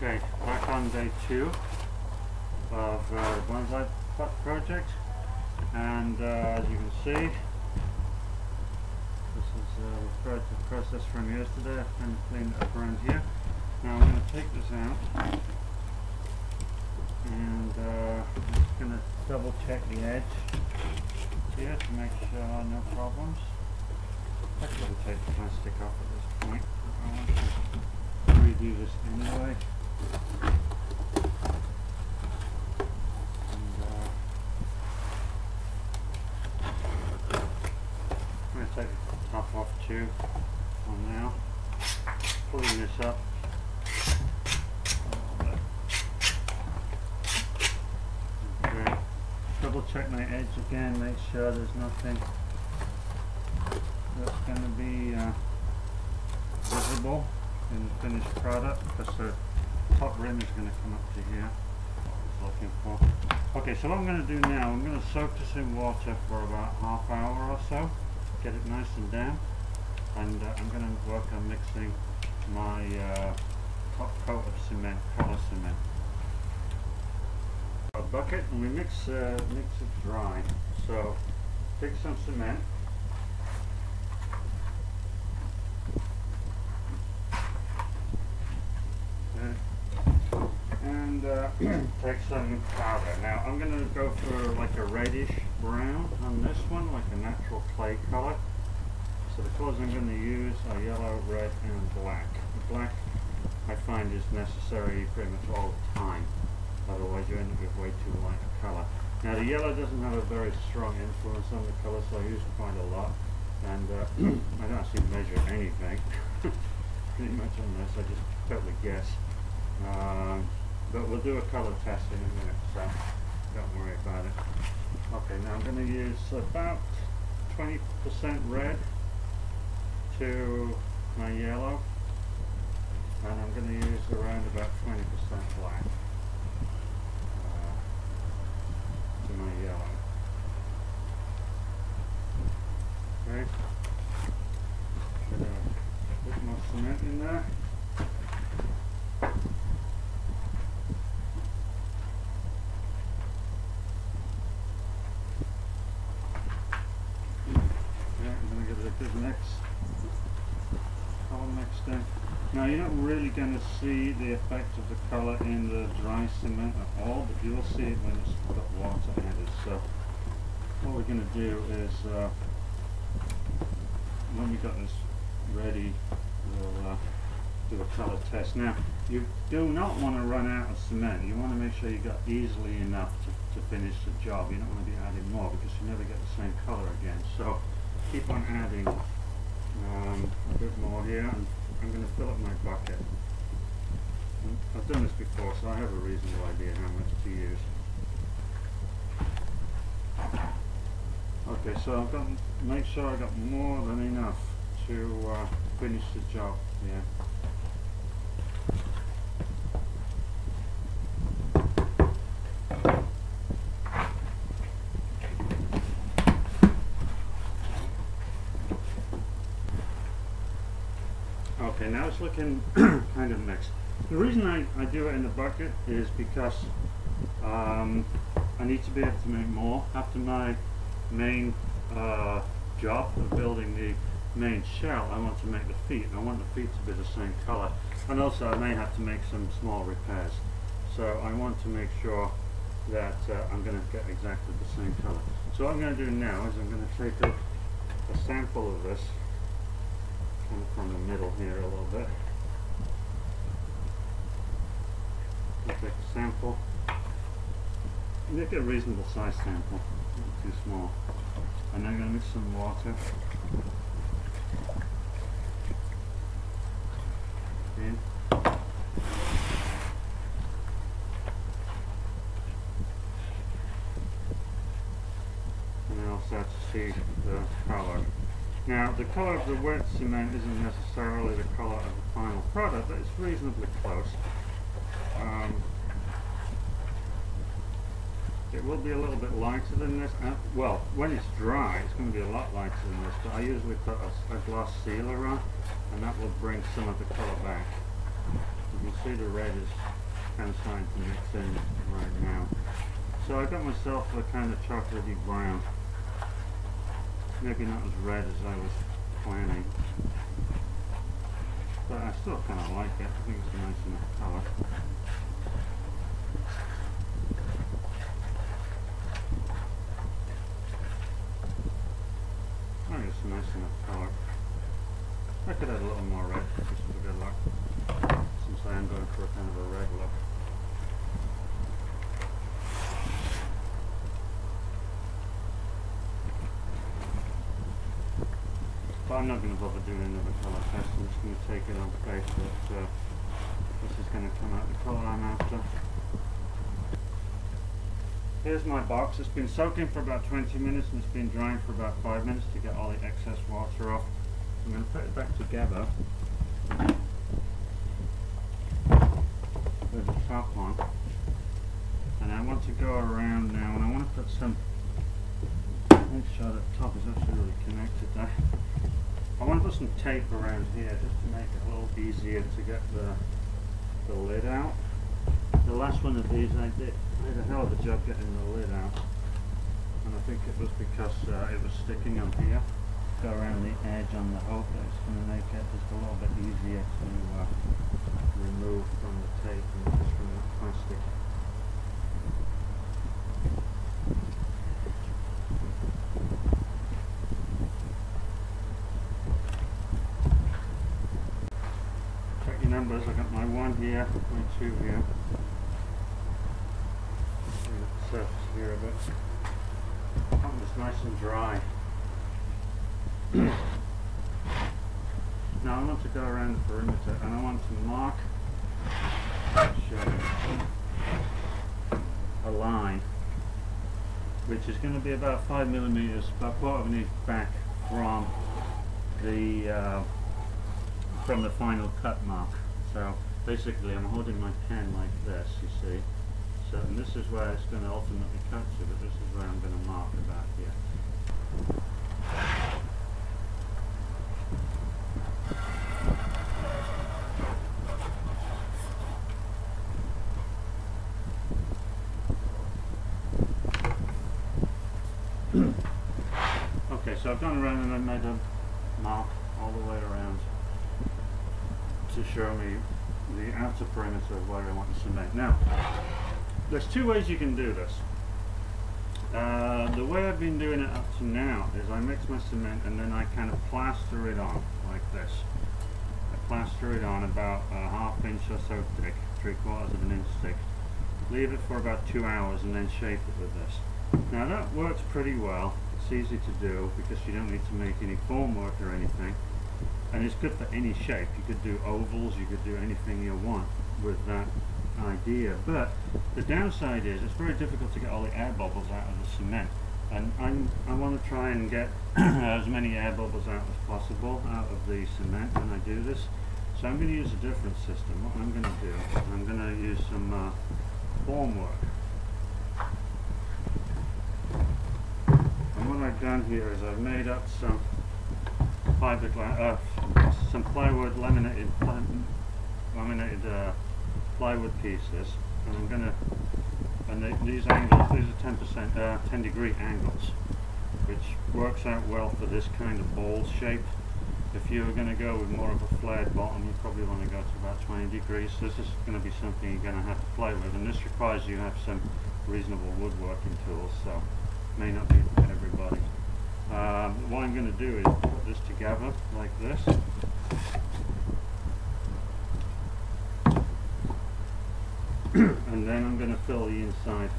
Okay, back on day 2 of the bonsai pot project, and as you can see, this is the process from yesterday. I've kind of cleaned it up around here. Now I'm going to take this out, and I'm just going to double check the edge here to make sure no problems. Actually, I'll take the plastic off at this point. I want to redo this anyway. I'm going to take the top off too on now, pulling this up a little bit. Okay. Double check my edge again, make sure there's nothing that's going to be visible in the finished product, because the top rim is going to come up to here. What I was looking for. Okay, so what I'm going to do now, I'm going to soak this in water for about half hour or so, get it nice and damp, and I'm going to work on mixing my top coat of cement, color cement. A bucket, and we mix it dry. So take some cement. And take some powder. Now I'm going to go for like a reddish brown on this one, like a natural clay color. So the colors I'm going to use are yellow, red, and black. The black I find is necessary pretty much all the time, otherwise you end up with way too light a color. Now the yellow doesn't have a very strong influence on the color, so I use quite a lot, and I don't actually measure anything pretty much on this, I just totally guess. But we'll do a color test in a minute, so don't worry about it. Okay, now I'm going to use about 20% red to my yellow, and I'm going to use around about 20% black to my yellow. Okay, put more cement in there. Now you're not really going to see the effect of the colour in the dry cement at all, but you will see it when it's got water added. So what we're going to do is, when we've got this ready, we'll do a colour test. Now you do not want to run out of cement. You want to make sure you got easily enough to finish the job. You don't want to be adding more, because you never get the same colour again. So keep on adding a bit more here, and I'm going to fill up my bucket. I've done this before, so I have a reasonable idea how much to use. Okay, so I've got to make sure I got more than enough to finish the job here. Okay, now it's looking kind of mixed. The reason I do it in the bucket is because I need to be able to make more. After my main job of building the main shell, I want to make the feet. I want the feet to be the same color, and also I may have to make some small repairs. So I want to make sure that I'm going to get exactly the same color. So what I'm going to do now is I'm going to take a sample of this from the middle here a little bit. I'll take a sample. Make a reasonable size sample, not too small. And then I'm going to mix some water in. And then I'll start to see the color. Now, the colour of the wet cement isn't necessarily the colour of the final product, but it's reasonably close. It will be a little bit lighter than this. Well, when it's dry, it's going to be a lot lighter than this, but I usually put a gloss sealer on, and that will bring some of the colour back. You can see the red is kind of starting to mix in right now. So I got myself a kind of chocolatey brown. Maybe not as red as I was planning, but I still kind of like it. I think it's a nice enough color. I think it's a nice enough color. I could add a little more red just for good luck, since I am going for a kind of a red look. But I'm not going to bother doing another colour test. I'm just going to take it on faith that this is going to come out the colour I'm after. Here's my box. It's been soaking for about 20 minutes and it's been drying for about 5 minutes to get all the excess water off. I'm going to put it back together with the top on. And I want to go around now and I want to put some, make sure that top is actually really connected there. I want to put some tape around here just to make it a little easier to get the lid out. The last one of these I did a hell of a job getting the lid out, and I think it was because it was sticking on here. Go around the edge on the hook, it's going to make it just a little bit easier to remove from the tape and just from the plastic. Check your numbers. I got my 1 here, my 2 here. Surface here a bit. That was nice and dry. Now I want to go around the perimeter and I want to mark a line which is going to be about 5 millimeters, about 1/4 inch back from the final cut mark. So basically I'm holding my pen like this, you see. So, and this is where it's going to ultimately cut to, but this is where I'm going to mark about here. Okay, so I've gone around and I've made a mark all the way around to show me the outer perimeter of where I want the cement. Now, there's 2 ways you can do this. The way I've been doing it up to now is I mix my cement and then I kind of plaster it on like this. I plaster it on about a 1/2 inch or so thick, 3/4 of an inch thick. Leave it for about 2 hours and then shape it with this. Now that works pretty well. It's easy to do because you don't need to make any form work or anything. And it's good for any shape. You could do ovals, you could do anything you want with that idea. But the downside is it's very difficult to get all the air bubbles out of the cement. And I want to try and get as many air bubbles out as possible out of the cement when I do this. So I'm going to use a different system. What I'm going to do, I'm going to use some form work. And what I've done here is I've made up some fiberglass, some plywood, laminated plywood pieces, and I'm going to, and these angles, these are 10-degree angles, which works out well for this kind of bowl shape. If you were going to go with more of a flared bottom, you probably want to go to about 20 degrees. So this is going to be something you're going to have to play with, and this requires you have some reasonable woodworking tools, so it may not be for everybody. What I'm going to do is put this together like this. And then I'm going to fill the inside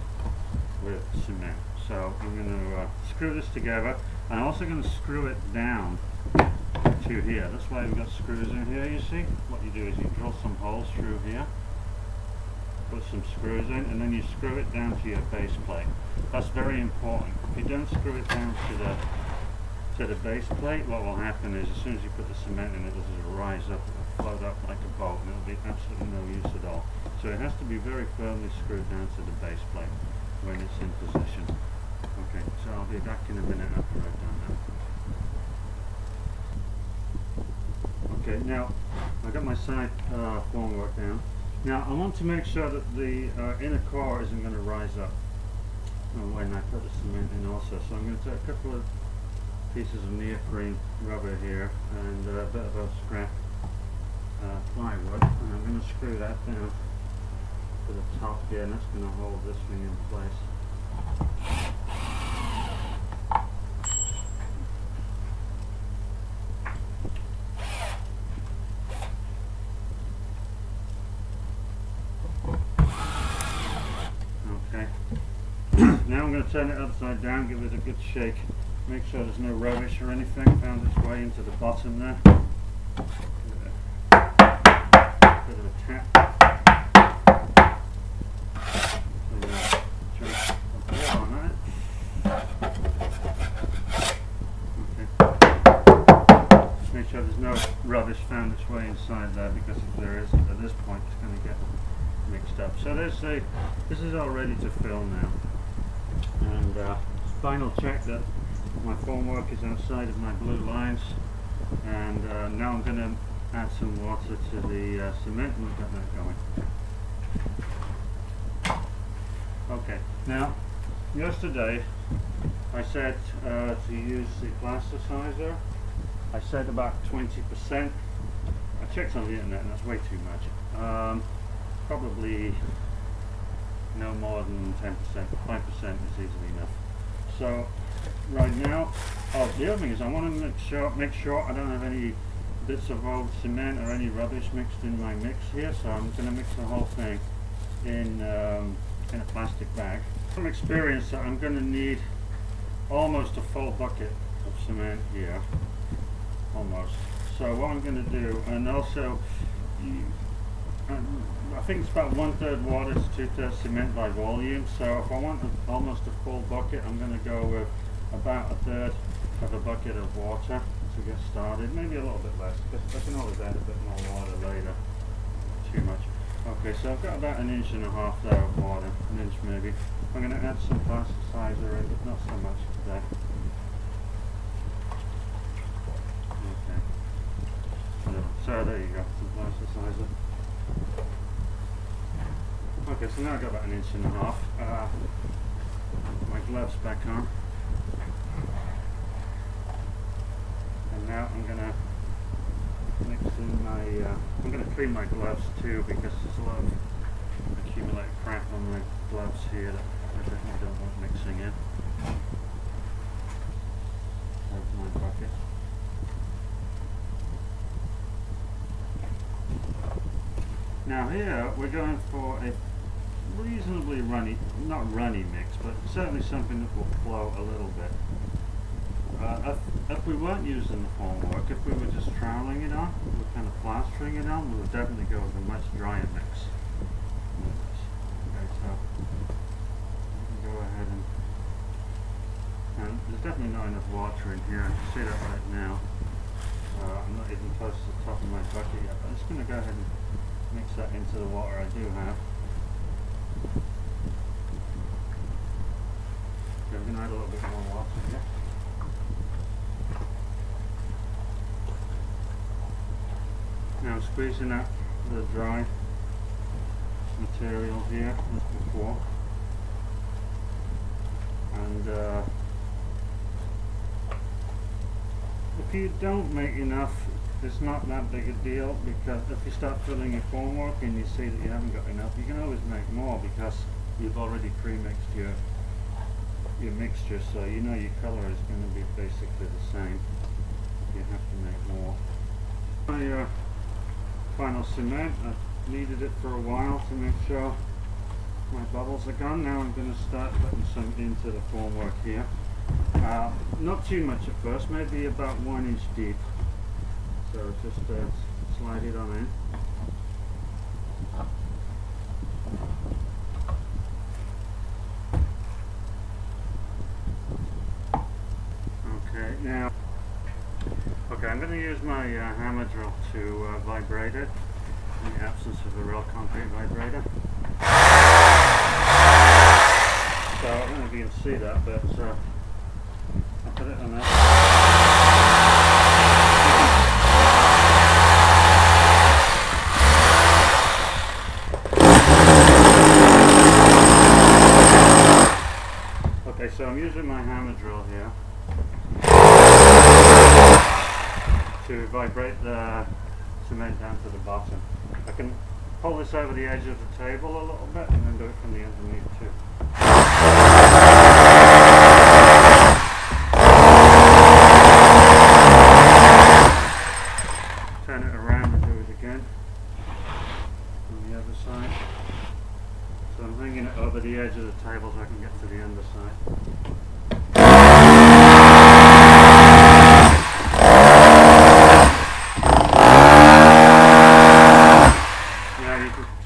with cement. So I'm going to screw this together. I'm also going to screw it down to here. That's why we've got screws in here, you see. What you do is you drill some holes through here, put some screws in, and then you screw it down to your base plate. That's very important. If you don't screw it down to the base plate, what will happen is as soon as you put the cement in, it will just rise up, it will float up like a boat, and it will be absolutely no use at all. So it has to be very firmly screwed down to the base plate when it's in position. Okay, so I'll be back in a minute after I've done that. Okay, now I got my side formwork down. Now I want to make sure that the inner core isn't going to rise up when I put the cement in also. So I'm going to take a couple of pieces of neoprene rubber here and a bit of a scrap plywood, and I'm going to screw that down to the top here, and that's going to hold this thing in place. Okay. Now I'm going to turn it upside down, give it a good shake, make sure there's no rubbish or anything found its way into the bottom there. Bit of a tap. Make sure there's no rubbish found its way inside there, because if there is, at this point it's going to get mixed up. So this is all ready to fill now. And final check that my formwork is outside of my blue lines, and now I'm going to add some water to the cement and we've got that going. Okay, now yesterday I said to use the plasticizer. I said about 20%. I checked on the internet and that's way too much. Probably no more than 10%, 5% is easily enough. So right now, the other thing is I want to make sure I don't have any bits of old cement or any rubbish mixed in my mix here. So I'm going to mix the whole thing in a plastic bag. From experience, I'm going to need almost a full bucket of cement here, almost. So what I'm going to do, and also I think it's about 1/3 water to 2/3 cement by volume. So if I want almost a full bucket, I'm going to go with about 1/3 of a bucket of water to get started. Maybe a little bit less, because I can always add a bit more water later. Too much. Okay, so I've got about 1.5 inches there of water, 1 inch maybe. I'm going to add some plasticizer in, but not so much today. Okay. So there you go, some plasticizer. Okay, so now I've got about 1.5 inches. Put my gloves back on. And now I'm going to mix in my, I'm going to clean my gloves too, because there's a lot of accumulated crap on my gloves here that I definitely don't want mixing in. There's my bucket. Now here we're going for a reasonably runny, not runny mix, but certainly something that will flow a little bit. If we weren't using the formwork, if we were just troweling it on, we were kind of plastering it on, we would definitely go with a much drier mix. Okay, so we can go ahead and there's definitely not enough water in here. I can see that right now. I'm not even close to the top of my bucket yet, but I'm just going to go ahead and mix that into the water I do have. Okay, I'm going to add a little bit more water here. Now I'm squeezing out the dry material here as before, and if you don't make enough, it's not that big a deal, because if you start filling your formwork and you see that you haven't got enough, you can always make more, because you've already pre-mixed your mixture, so you know your colour is going to be basically the same. You have to make more. My final cement, I've kneaded it for a while to make sure my bubbles are gone. Now I'm going to start putting some into the formwork here. Not too much at first, maybe about 1 inch deep. So just slide it on in. Okay, now, I'm going to use my hammer drill to vibrate it in the absence of a real concrete vibrator. So I don't know if you can see that, but I'll put it on there. my hammer drill here to vibrate the cement down to the bottom. I can pull this over the edge of the table a little bit and then do it from the underneath too. Turn it around and do it again on the other side. So I'm hanging it over the edge of the table so I can get to the underside.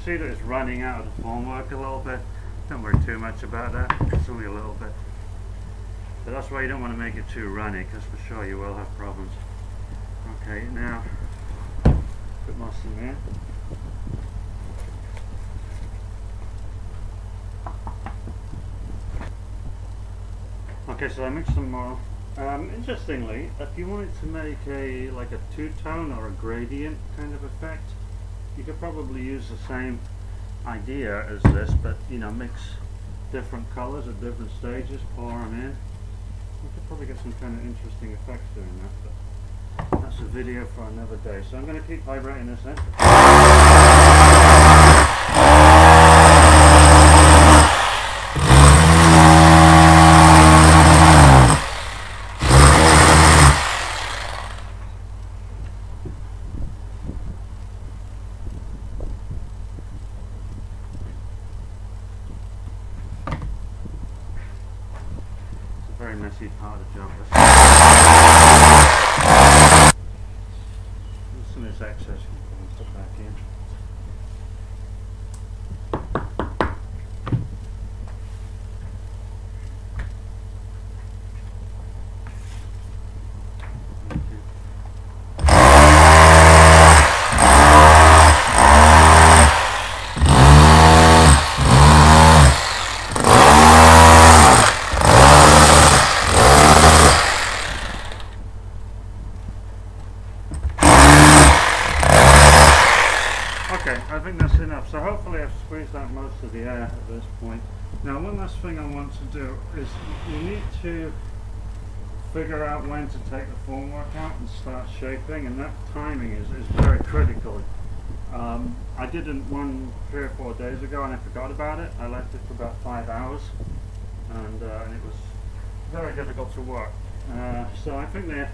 See that it's running out of the formwork a little bit. Don't worry too much about that, it's only a little bit. But that's why you don't want to make it too runny, because for sure you will have problems. Okay, now put more cement. Okay, so I mixed some more. Interestingly, if you wanted to make like a two-tone or a gradient kind of effect, you could probably use the same idea as this, but you know, mix different colors at different stages, pour them in. You could probably get some kind of interesting effects doing that, but that's a video for another day. So I'm going to keep vibrating this in. Very messy part of the job. Some of this excess you can put back in. Okay, I think that's enough. So hopefully I've squeezed out most of the air at this point. Now one last thing I want to do is you need to figure out when to take the formwork out and start shaping, and that timing is very critical. I did one 3 or 4 days ago and I forgot about it. I left it for about 5 hours and it was very difficult to work. So I think that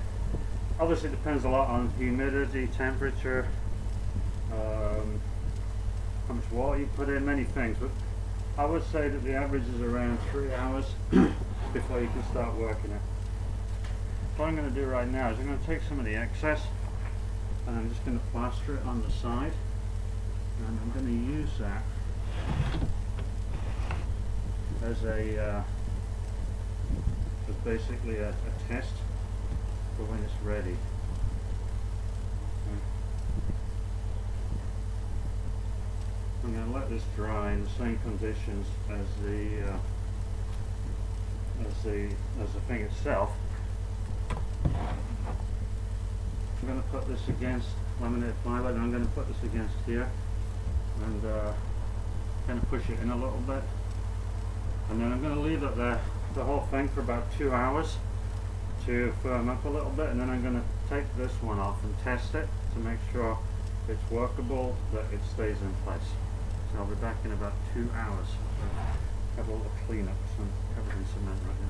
obviously depends a lot on humidity, temperature, how much water you put in, many things, but I would say that the average is around 3 hours before you can start working it. What I'm going to do right now is I'm going to take some of the excess and I'm just going to plaster it on the side, and I'm going to use that as basically a test for when it's ready. I'm going to let this dry in the same conditions as the thing itself. I'm going to put this against laminated plywood, and I'm going to put this against here, and kind of push it in a little bit, and then I'm going to leave it there, the whole thing, for about 2 hours to firm up a little bit, and then I'm going to take this one off and test it to make sure it's workable, that it stays in place. So I'll be back in about 2 hours. Have a little clean up, so I'm covered in cement right now.